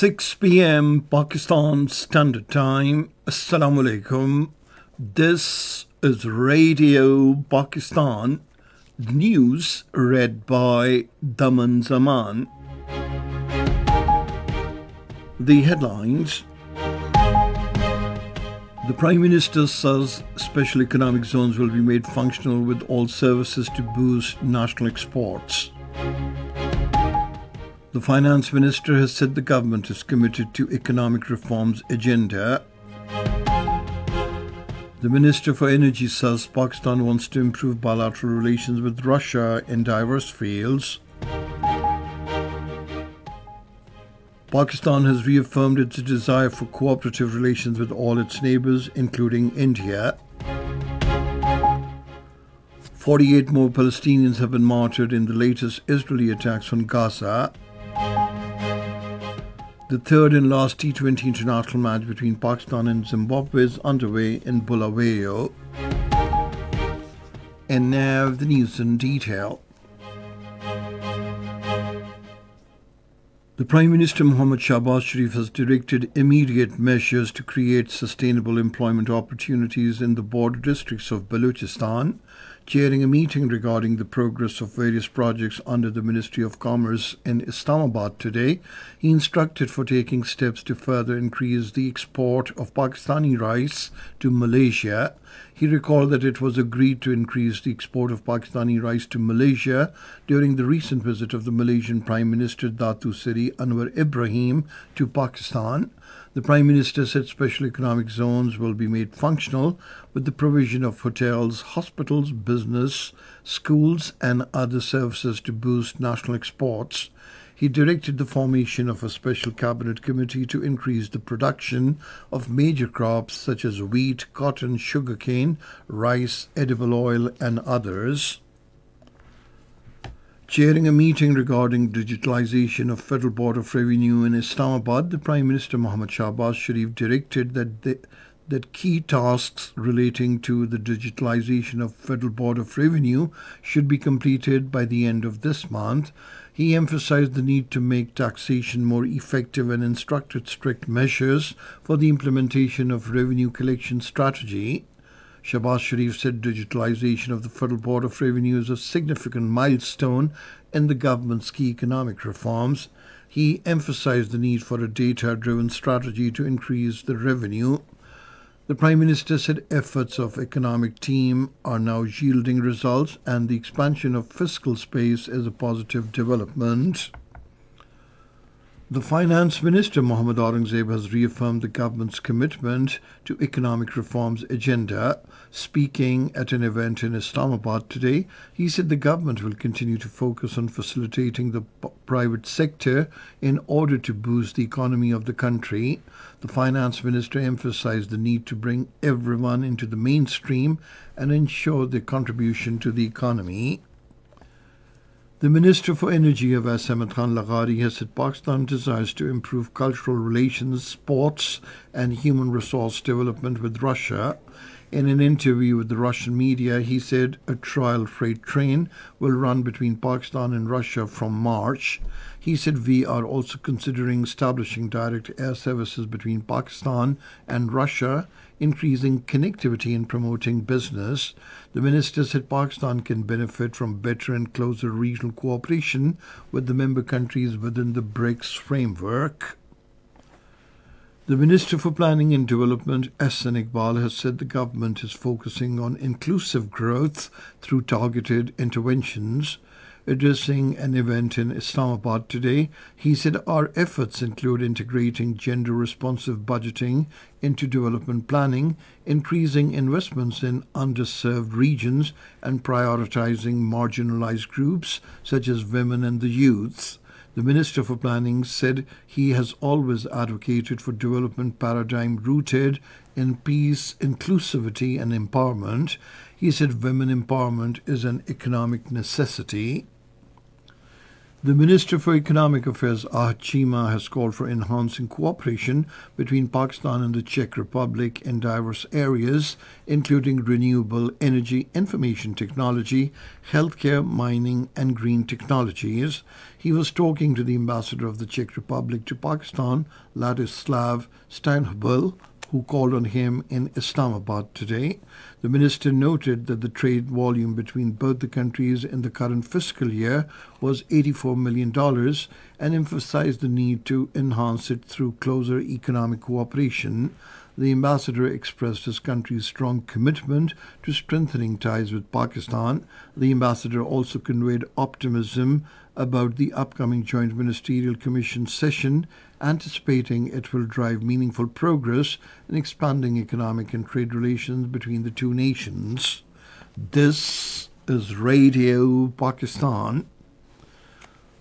6 p.m. Pakistan Standard Time. Assalamu alaikum. This is Radio Pakistan. News read by Daman Zaman. The headlines. The Prime Minister says special economic zones will be made functional with all services to boost national exports. The Finance Minister has said the government is committed to economic reforms agenda. The Minister for Energy says Pakistan wants to improve bilateral relations with Russia in diverse fields. Pakistan has reaffirmed its desire for cooperative relations with all its neighbours, including India. 48 more Palestinians have been martyred in the latest Israeli attacks on Gaza. The third and last T20 international match between Pakistan and Zimbabwe is underway in Bulawayo. And now the news in detail. The Prime Minister Mohammad Shahbaz Sharif has directed immediate measures to create sustainable employment opportunities in the border districts of Balochistan. Chairing a meeting regarding the progress of various projects under the Ministry of Commerce in Islamabad today, he instructed for taking steps to further increase the export of Pakistani rice to Malaysia. He recalled that it was agreed to increase the export of Pakistani rice to Malaysia during the recent visit of the Malaysian Prime Minister Datuk Seri Anwar Ibrahim to Pakistan. The Prime Minister said special economic zones will be made functional with the provision of hotels, hospitals, business, schools and other services to boost national exports. He directed the formation of a special cabinet committee to increase the production of major crops such as wheat, cotton, sugarcane, rice, edible oil and others. Chairing a meeting regarding digitalization of Federal Board of Revenue in Islamabad, the Prime Minister Mohammad Shahbaz Sharif directed that key tasks relating to the digitalization of Federal Board of Revenue should be completed by the end of this month. He emphasized the need to make taxation more effective and instructed strict measures for the implementation of revenue collection strategy. Shahbaz Sharif said digitalization of the Federal Board of Revenue is a significant milestone in the government's key economic reforms. He emphasized the need for a data-driven strategy to increase the revenue. The Prime Minister said efforts of economic team are now yielding results and the expansion of fiscal space is a positive development. The Finance Minister Mohammad Aurangzeb has reaffirmed the government's commitment to economic reforms agenda. Speaking at an event in Islamabad today, he said the government will continue to focus on facilitating the private sector in order to boost the economy of the country. The Finance Minister emphasized the need to bring everyone into the mainstream and ensure their contribution to the economy. The Minister for Energy, Awais Ahmed Khan Laghari, has said Pakistan desires to improve cultural relations, sports and human resource development with Russia. In an interview with the Russian media, he said a trial freight train will run between Pakistan and Russia from March. He said we are also considering establishing direct air services between Pakistan and Russia, increasing connectivity and promoting business. The minister said Pakistan can benefit from better and closer regional cooperation with the member countries within the BRICS framework. The Minister for Planning and Development, Ahsan Iqbal, has said the government is focusing on inclusive growth through targeted interventions. Addressing an event in Islamabad today, he said our efforts include integrating gender-responsive budgeting into development planning, increasing investments in underserved regions, and prioritizing marginalized groups such as women and the youth. The Minister for Planning said he has always advocated for development paradigm rooted in peace, inclusivity and empowerment. He said women empowerment is an economic necessity. The Minister for Economic Affairs, Ahad Cheema, has called for enhancing cooperation between Pakistan and the Czech Republic in diverse areas, including renewable energy, information technology, healthcare, mining, and green technologies. He was talking to the ambassador of the Czech Republic to Pakistan, Ladislav Steinhubl, who called on him in Islamabad today. The minister noted that the trade volume between both the countries in the current fiscal year was $84 million and emphasized the need to enhance it through closer economic cooperation. The ambassador expressed his country's strong commitment to strengthening ties with Pakistan. The ambassador also conveyed optimism about the upcoming Joint Ministerial Commission session, anticipating it will drive meaningful progress in expanding economic and trade relations between the two nations. This is Radio Pakistan.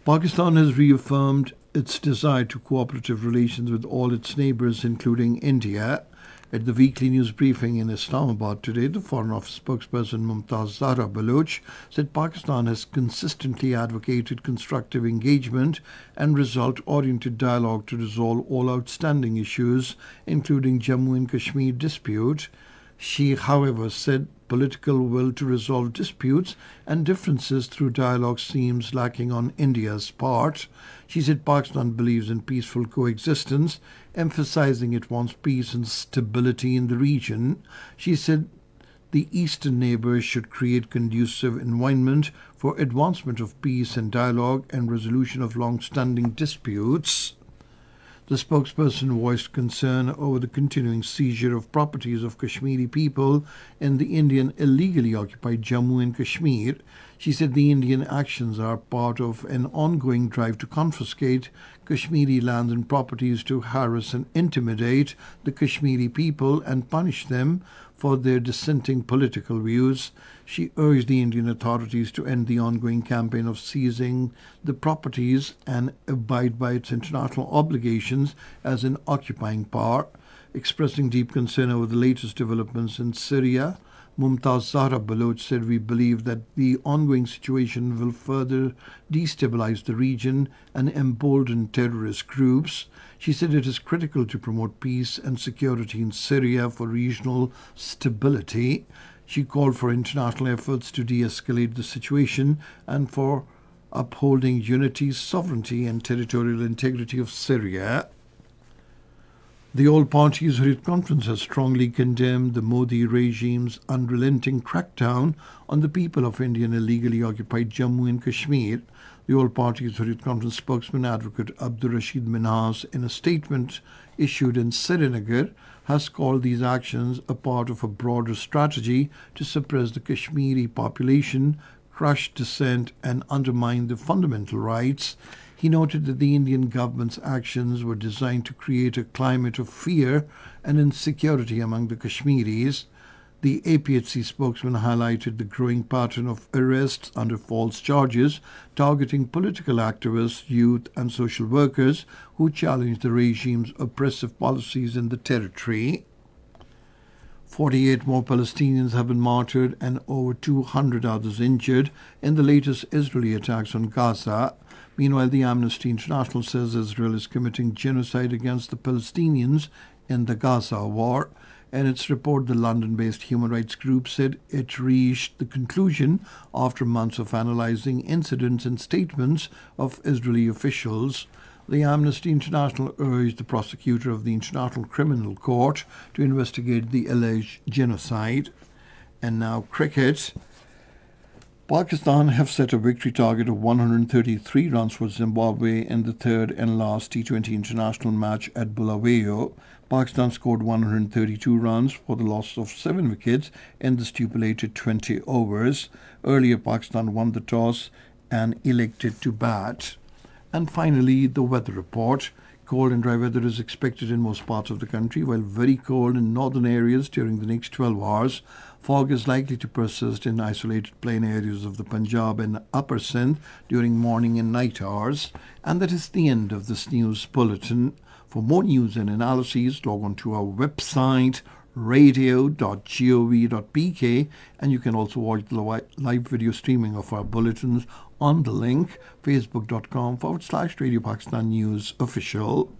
Pakistan has reaffirmed its desire to cooperative relations with all its neighbours, including India. At the weekly news briefing in Islamabad today, the Foreign Office spokesperson Mumtaz Zahra Baloch said Pakistan has consistently advocated constructive engagement and result-oriented dialogue to resolve all outstanding issues, including Jammu and Kashmir dispute. She, however, said political will to resolve disputes and differences through dialogue seems lacking on India's part. She said Pakistan believes in peaceful coexistence, emphasizing it wants peace and stability in the region. She said the eastern neighbours should create conducive environment for advancement of peace and dialogue and resolution of long-standing disputes. The spokesperson voiced concern over the continuing seizure of properties of Kashmiri people in the Indian illegally occupied Jammu and Kashmir. She said the Indian actions are part of an ongoing drive to confiscate Kashmiri lands and properties, to harass and intimidate the Kashmiri people and punish them for their dissenting political views. She urged the Indian authorities to end the ongoing campaign of seizing the properties and abide by its international obligations as an occupying power. Expressing deep concern over the latest developments in Syria, Mumtaz Zahra Baloch said, "We believe that the ongoing situation will further destabilize the region and embolden terrorist groups." She said it is critical to promote peace and security in Syria for regional stability. She called for international efforts to de-escalate the situation and for upholding unity, sovereignty and territorial integrity of Syria. The All Parties Hurriyat Conference has strongly condemned the Modi regime's unrelenting crackdown on the people of India and illegally occupied Jammu and Kashmir. The All Parties Hurriyat Conference spokesman, Advocate Abdur Rashid Minhas, in a statement issued in Srinagar, has called these actions a part of a broader strategy to suppress the Kashmiri population, crush dissent and undermine the fundamental rights. He noted that the Indian government's actions were designed to create a climate of fear and insecurity among the Kashmiris. The APHC spokesman highlighted the growing pattern of arrests under false charges targeting political activists, youth and social workers who challenged the regime's oppressive policies in the territory. 48 more Palestinians have been martyred and over 200 others injured in the latest Israeli attacks on Gaza. Meanwhile, the Amnesty International says Israel is committing genocide against the Palestinians in the Gaza war. In its report, the London-based human rights group said it reached the conclusion after months of analyzing incidents and statements of Israeli officials. The Amnesty International urged the prosecutor of the International Criminal Court to investigate the alleged genocide. And now cricket. Pakistan have set a victory target of 133 runs for Zimbabwe in the third and last T20 international match at Bulawayo. Pakistan scored 132 runs for the loss of 7 wickets in the stipulated 20 overs. Earlier, Pakistan won the toss and elected to bat. And finally, the weather report. Cold and dry weather is expected in most parts of the country, while very cold in northern areas during the next 12 hours. Fog is likely to persist in isolated plain areas of the Punjab and Upper Sindh during morning and night hours. And that is the end of this news bulletin. For more news and analyses, log on to our website radio.gov.pk, and you can also watch the live video streaming of our bulletins on the link facebook.com/Radio Pakistan News Official